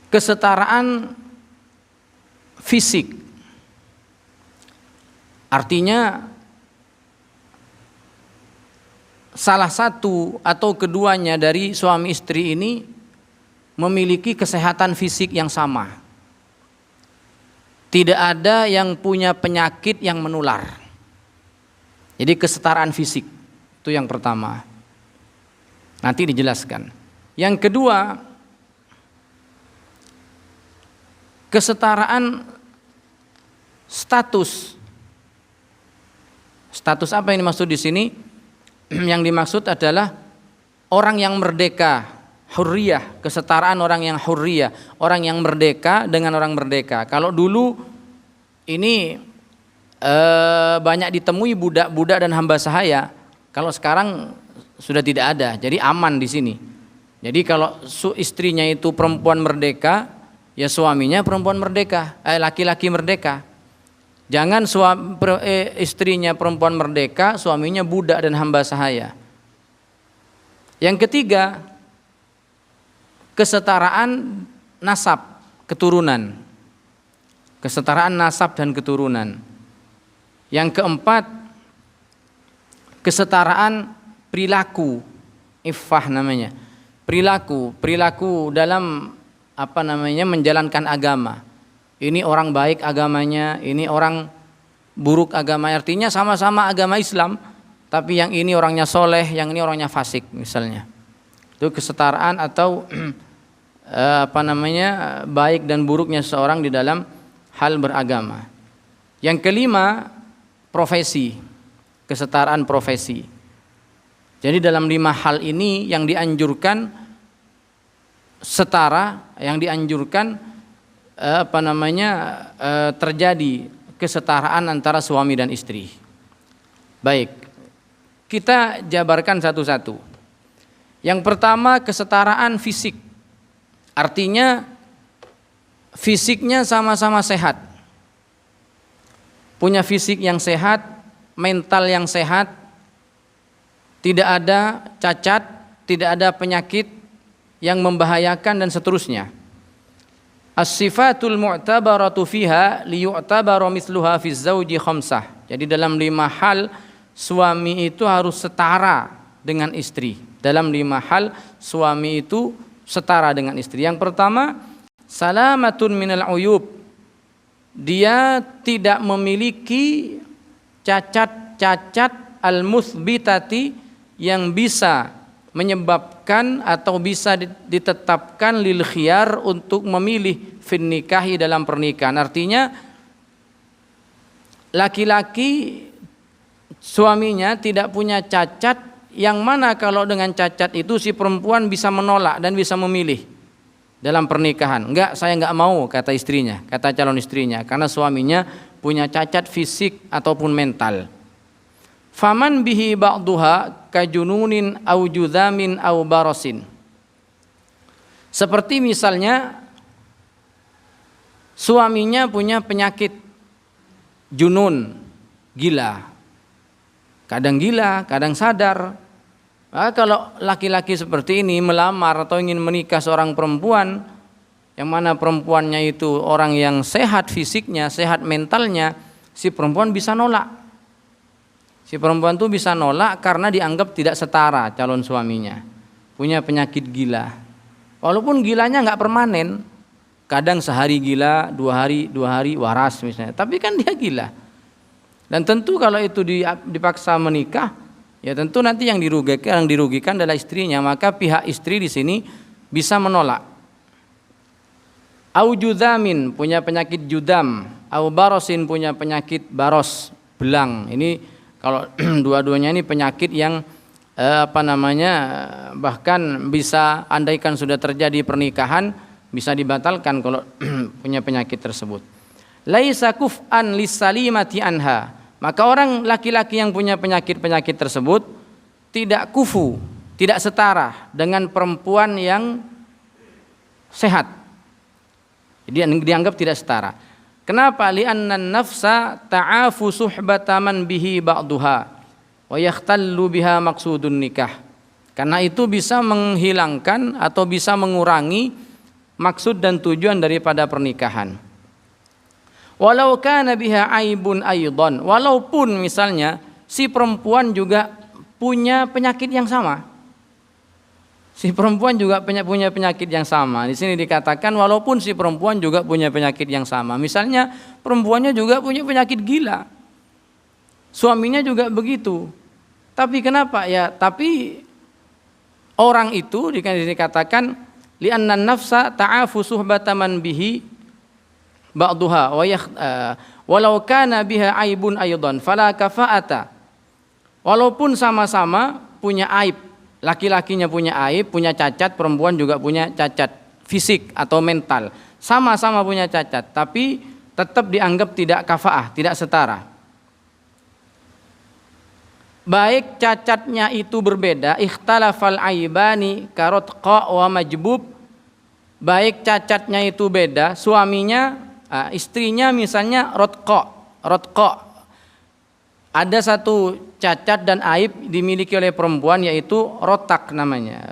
kesetaraan fisik. Artinya salah satu atau keduanya dari suami istri ini memiliki kesehatan fisik yang sama. Tidak ada yang punya penyakit yang menular. Jadi kesetaraan fisik itu yang pertama. Nanti dijelaskan. Yang kedua, kesetaraan status. Status apa yang dimaksud di sini? Yang dimaksud adalah orang yang merdeka hurriyah, kesetaraan orang yang hurriyah, orang yang merdeka dengan orang merdeka. Kalau dulu ini banyak ditemui budak-budak dan hamba sahaya, kalau sekarang sudah tidak ada, jadi aman di sini. Jadi kalau istrinya itu perempuan merdeka, ya suaminya perempuan merdeka, laki-laki merdeka. Jangan istrinya perempuan merdeka, suaminya budak dan hamba sahaya. Yang ketiga, kesetaraan nasab, keturunan. Kesetaraan nasab dan keturunan. Yang keempat, kesetaraan perilaku, iffah namanya. Perilaku dalam menjalankan agama. Ini orang baik agamanya, ini orang buruk agamanya. Artinya sama-sama agama Islam, tapi yang ini orangnya soleh, yang ini orangnya fasik misalnya. Itu kesetaraan atau baik dan buruknya seseorang di dalam hal beragama. Yang kelima, profesi, kesetaraan profesi. Jadi dalam 5 hal ini yang dianjurkan setara, yang dianjurkan terjadi kesetaraan antara suami dan istri. Baik, kita jabarkan satu-satu. Yang pertama, kesetaraan fisik. Artinya fisiknya sama-sama sehat. Punya fisik yang sehat, mental yang sehat, tidak ada cacat, tidak ada penyakit yang membahayakan dan seterusnya. As-sifatul mu'tabaratu fiha liyu'tabara misluha fi zauji khamsah. Jadi dalam 5 hal suami itu harus setara dengan istri. Dalam 5 hal suami itu setara dengan istri. Yang pertama, salamatun minal uyub. Dia tidak memiliki cacat-cacat al-muthbitati yang bisa menyebabkan atau bisa ditetapkan lil khiyar untuk memilih fin nikahi dalam pernikahan. Artinya laki-laki suaminya tidak punya cacat yang mana kalau dengan cacat itu si perempuan bisa menolak dan bisa memilih dalam pernikahan. Enggak, saya enggak mau, kata istrinya, kata calon istrinya, karena suaminya punya cacat fisik ataupun mental. Faman bihi ba'duha kajununin au judhamin au barosin. Seperti misalnya suaminya punya penyakit junun, gila. Kadang gila, kadang sadar. Kalau laki-laki seperti ini melamar atau ingin menikah seorang perempuan, yang mana perempuannya itu orang yang sehat fisiknya, sehat mentalnya, si perempuan bisa nolak. Si perempuan itu bisa nolak karena dianggap tidak setara calon suaminya. Punya penyakit gila. Walaupun gilanya nggak permanen. Kadang sehari gila, 2 hari waras misalnya. Tapi kan dia gila. Dan tentu kalau itu dipaksa menikah, ya tentu nanti yang dirugikan adalah istrinya. Maka pihak istri di sini bisa menolak. Au judhamin, punya penyakit judam. Au barosin, punya penyakit baros, belang. Ini kalau dua-duanya ini penyakit yang bahkan bisa, andaikan sudah terjadi pernikahan, bisa dibatalkan kalau punya penyakit tersebut. Laisa kuf'an lisalimati anha. Maka orang laki-laki yang punya penyakit-penyakit tersebut tidak kufu, tidak setara dengan perempuan yang sehat. Jadi dianggap tidak setara. Kenapa? Li'anna nafsa ta'afu suhbataman bihi ba'duha wa yakhtallu biha maksudun nikah. Karena itu bisa menghilangkan atau bisa mengurangi maksud dan tujuan daripada pernikahan. Walau kana biha aibun aidan, walaupun misalnya si perempuan juga punya penyakit yang sama. Si perempuan juga punya penyakit yang sama. Di sini dikatakan walaupun si perempuan juga punya penyakit yang sama. Misalnya perempuannya juga punya penyakit gila. Suaminya juga begitu. Tapi kenapa? Ya, tapi orang itu dikatakan li'anna nafsa ta'afu suhbataman bihi ba'duha walau kana biha aibun aidan fala kafa'ata. Walaupun sama-sama punya aib, Laki-lakinya punya aib, punya cacat, perempuan juga punya cacat fisik atau mental. Sama-sama punya cacat, tapi tetap dianggap tidak kafaah, tidak setara. Baik cacatnya itu berbeda, ikhtalafal aibani karotqa wa majbub. Baik cacatnya itu beda, suaminya, istrinya misalnya rotqa. Ada satu cacat dan aib dimiliki oleh perempuan yaitu rotak namanya,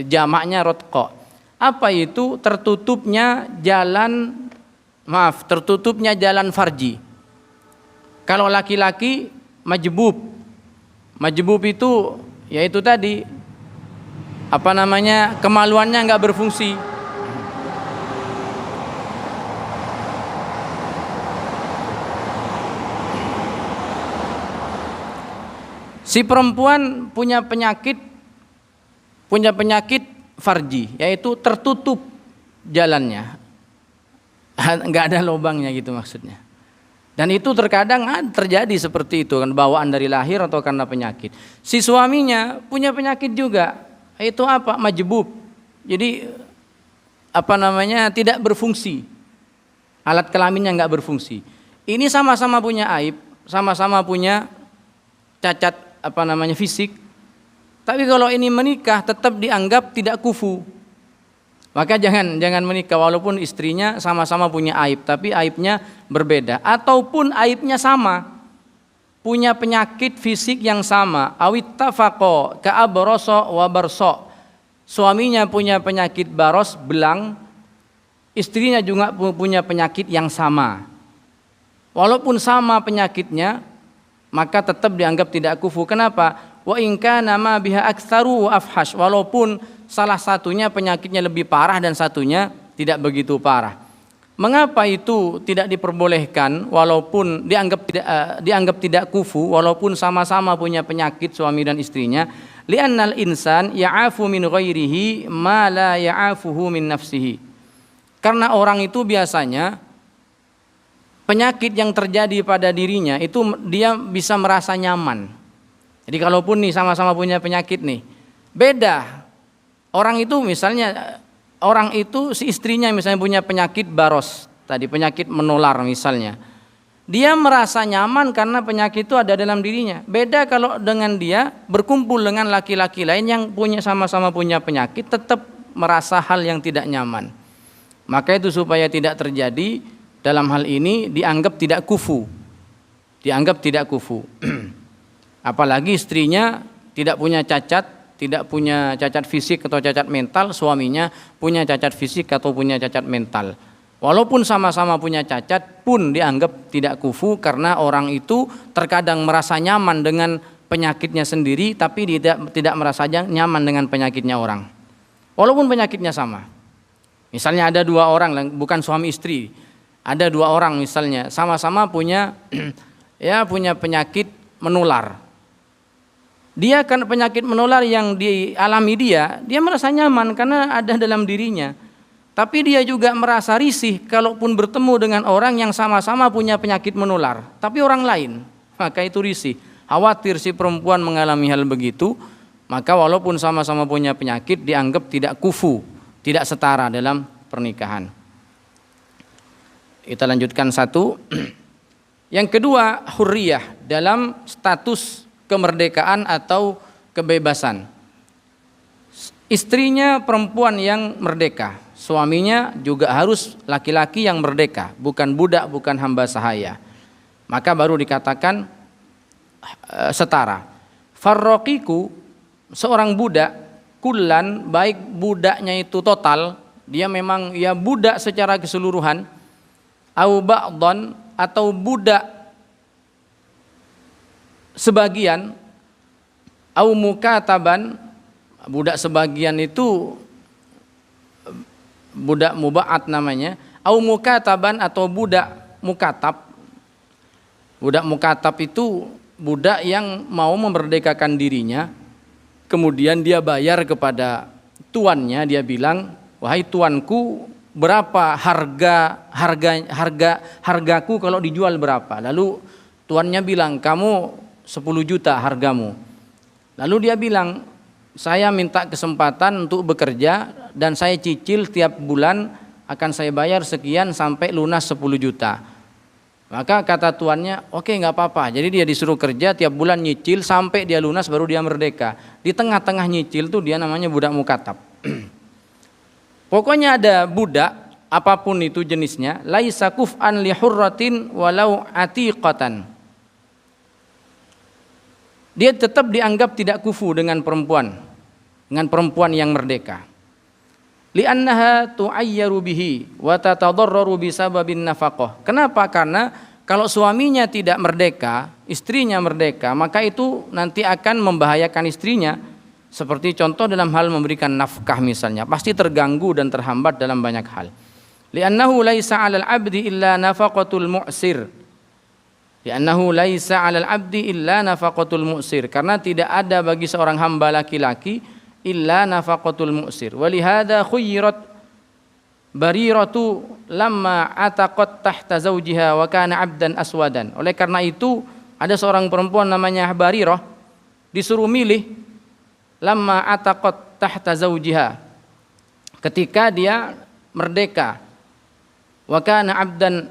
jamaknya rotqa. Apa itu? Tertutupnya jalan farji. Kalau laki-laki majbub. Majbub itu yaitu tadi kemaluannya nggak berfungsi. Si perempuan punya penyakit farji, yaitu tertutup jalannya, nggak ada lubangnya gitu maksudnya. Dan itu terkadang terjadi seperti itu kan, bawaan dari lahir atau karena penyakit. Si suaminya punya penyakit juga, yaitu majbub. Jadi tidak berfungsi, alat kelaminnya nggak berfungsi. Ini sama-sama punya aib, sama-sama punya cacat fisik. Tapi kalau ini menikah tetap dianggap tidak kufu. Maka jangan menikah walaupun istrinya sama-sama punya aib, tapi aibnya berbeda ataupun aibnya sama. Punya penyakit fisik yang sama, awittafaqo ka'abroso wa barso. Suaminya punya penyakit baros, belang, istrinya juga punya penyakit yang sama. Walaupun sama penyakitnya, maka tetap dianggap tidak kufu. Kenapa? Wa in kana ma biha aktsaru wa afhash. Walaupun salah satunya penyakitnya lebih parah dan satunya tidak begitu parah. Mengapa itu tidak diperbolehkan walaupun dianggap tidak kufu walaupun sama-sama punya penyakit suami dan istrinya? Li'annal insan ya'afu min ghairihi ma la ya'afuhu min nafsihi. Karena orang itu biasanya penyakit yang terjadi pada dirinya itu dia bisa merasa nyaman. Jadi kalaupun nih sama-sama punya penyakit nih, beda. Orang itu si istrinya misalnya punya penyakit baros, tadi penyakit menular misalnya. Dia merasa nyaman karena penyakit itu ada dalam dirinya. Beda kalau dengan dia berkumpul dengan laki-laki lain yang sama-sama punya penyakit, tetap merasa hal yang tidak nyaman. Maka itu supaya tidak terjadi, dalam hal ini dianggap tidak kufu. Apalagi istrinya tidak punya cacat fisik atau cacat mental, suaminya punya cacat fisik atau punya cacat mental. Walaupun sama-sama punya cacat pun dianggap tidak kufu karena orang itu terkadang merasa nyaman dengan penyakitnya sendiri tapi tidak merasa nyaman dengan penyakitnya orang. Walaupun penyakitnya sama. Misalnya ada dua orang, bukan suami istri. Ada dua orang misalnya sama-sama punya penyakit menular. Dia kan penyakit menular yang dialami dia merasa nyaman karena ada dalam dirinya. Tapi dia juga merasa risih kalaupun bertemu dengan orang yang sama-sama punya penyakit menular, tapi orang lain. Maka itu risih. Khawatir si perempuan mengalami hal begitu, maka walaupun sama-sama punya penyakit dianggap tidak kufu, tidak setara dalam pernikahan. Kita lanjutkan satu. Yang kedua, hurriyah dalam status kemerdekaan atau kebebasan. Istrinya perempuan yang merdeka, suaminya juga harus laki-laki yang merdeka, bukan budak, bukan hamba sahaya. Maka baru dikatakan setara. Farroqiku, seorang budak, kullan, baik budaknya itu total, dia memang budak secara keseluruhan, au ba'dhan, atau budak sebagian, au mukataban, budak sebagian itu budak muba'at namanya, au mukataban atau budak mukatab. Budak mukatab itu budak yang mau memerdekakan dirinya, kemudian dia bayar kepada tuannya, dia bilang, wahai tuanku, berapa hargaku kalau dijual berapa? Lalu tuannya bilang, kamu 10 juta hargamu. Lalu dia bilang, saya minta kesempatan untuk bekerja dan saya cicil tiap bulan akan saya bayar sekian sampai lunas 10 juta. Maka kata tuannya, oke, nggak apa-apa. Jadi dia disuruh kerja tiap bulan nyicil sampai dia lunas baru dia merdeka. Di tengah-tengah nyicil tuh dia namanya budak mukatab. Pokoknya ada budak apapun itu jenisnya, laisa kuf'an li hurratin walau atiqatan. Dia tetap dianggap tidak kufu dengan perempuan yang merdeka. Li'annaha tu'ayyaru bihi wa tatadarraru bisababin nafaqah. Kenapa? Karena kalau suaminya tidak merdeka, istrinya merdeka, maka itu nanti akan membahayakan istrinya. Seperti contoh dalam hal memberikan nafkah misalnya, pasti terganggu dan terhambat dalam banyak hal. Li'annahu laisa 'alal 'abdi illa nafaqatul mu'sir. Li'annahu laisa 'alal 'abdi illa nafaqatul mu'sir. Karena tidak ada bagi seorang hamba laki-laki illa nafaqatul mu'sir. Walihada khuyyirat Bariratu lamma ataqat tahta zawjiha wa kana 'abdan aswadan. Oleh karena itu ada seorang perempuan namanya Barirah disuruh milih lamma ataqat tahta zawjiha, ketika dia merdeka, wa kana 'abdan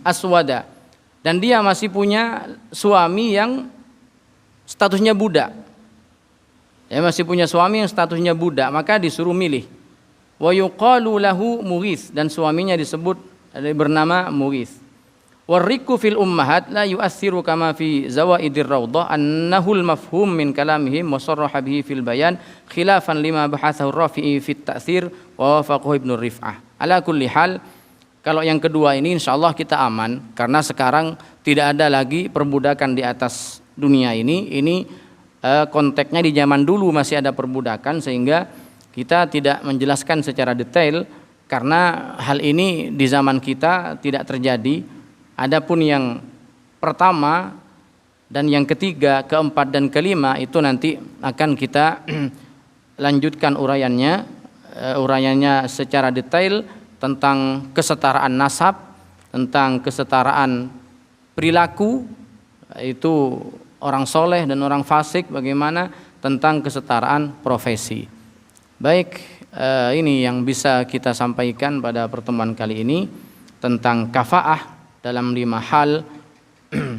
aswada, dan dia masih punya suami yang statusnya budak. Ya, masih punya suami yang statusnya budak, maka disuruh milih. Wa yuqalu lahu Mughits, dan suaminya disebut bernama Mughits. Warriku fil ummahat la yu'assiru kama fi zawaidir rawdah annahul mafhum min kalamihim wa sarraha bihi fil bayan khilafan lima bahathahu Rafi'i fit ta'thir wa wafaqahu Ibnu Rif'ah. Ala kulli hal, kalau yang kedua ini insyaallah kita aman, karena sekarang tidak ada lagi perbudakan di atas dunia ini. Konteksnya di zaman dulu masih ada perbudakan, sehingga kita tidak menjelaskan secara detail karena hal ini di zaman kita tidak terjadi. Adapun yang pertama dan yang ketiga, keempat dan kelima itu nanti akan kita lanjutkan uraiannya secara detail tentang kesetaraan nasab, tentang kesetaraan perilaku, itu orang soleh dan orang fasik, bagaimana tentang kesetaraan profesi. Baik, ini yang bisa kita sampaikan pada pertemuan kali ini tentang kafaah dalam 5 hal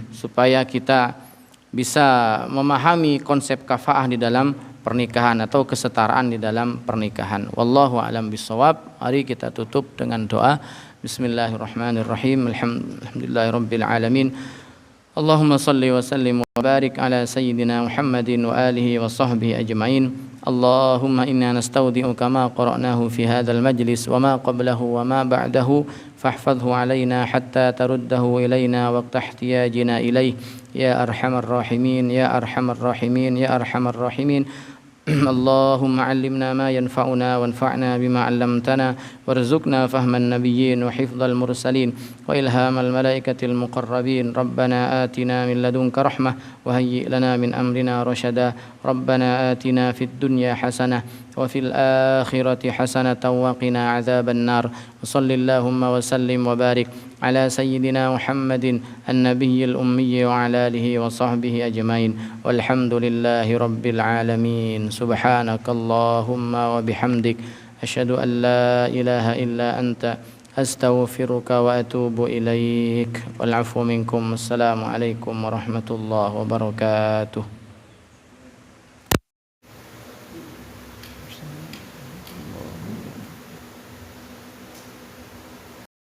supaya kita bisa memahami konsep kafaah di dalam pernikahan atau kesetaraan di dalam pernikahan. Wallahu a'lam bishawab. Mari kita tutup dengan doa. Bismillahirrahmanirrahim. Alhamdulillahirabbil alamin. Allahumma salli wa sallim wa barik ala sayyidina Muhammadin wa alihi wa sahbihi ajma'in. Allahumma inna nastaudi'uka ma qara'nahu fi hadzal majlis wa ma qablahu wa ma ba'dahu fahfadhhu alaina hatta taruddahu ilaina waqta ihtiyajina ilaih ya arhamar rahimin ya arhamar rahimin ya arhamar rahimin. Allahumma 'allimna ma yanfa'una wanfa'na bima 'allamtana warzuqna fahman nabiyyin wa hifdzal mursalin wa ilhamal malaikatil muqarrabin. Rabbana atina min ladunka rahmah wa hayyi' lana min amrina rasyada. Rabbana atina fid dunya hasanah wa fil akhirati hasanatan wa qina 'adzaban nar. Shallallahumma wa sallim wa barik ala sayyidina Muhammadin an-nabiyyil ummi wa ala alihi wa sahbihi ajmain. Walhamdulillahi rabbil alamin. Subhanakallahumma wa bihamdik asyhadu an la ilaha illa anta astaghfiruka wa atubu ilaik. Wal 'afwu minkum. Assalamu alaikum warahmatullahi wabarakatuh.